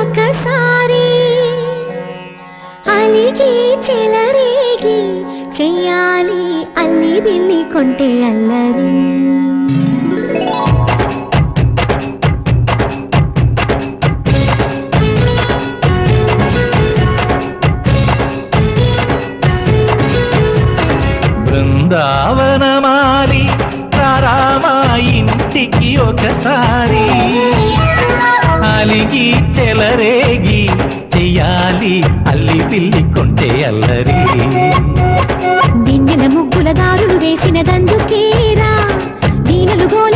ఒకసారి అలిగి చెలరేగి చెయ్యాలి అల్లి బిల్లి కొంటే అల్లరి బృందావనమాలి రామా ఇంటికి ఒకసారి అలిగి చెలరేగి చెయ్యాలి అల్లి పిల్లి కొంటే అల్లరి దిన్నెల ముగ్గుల దారులు వేసిన దందుకేరా వీణలు గోల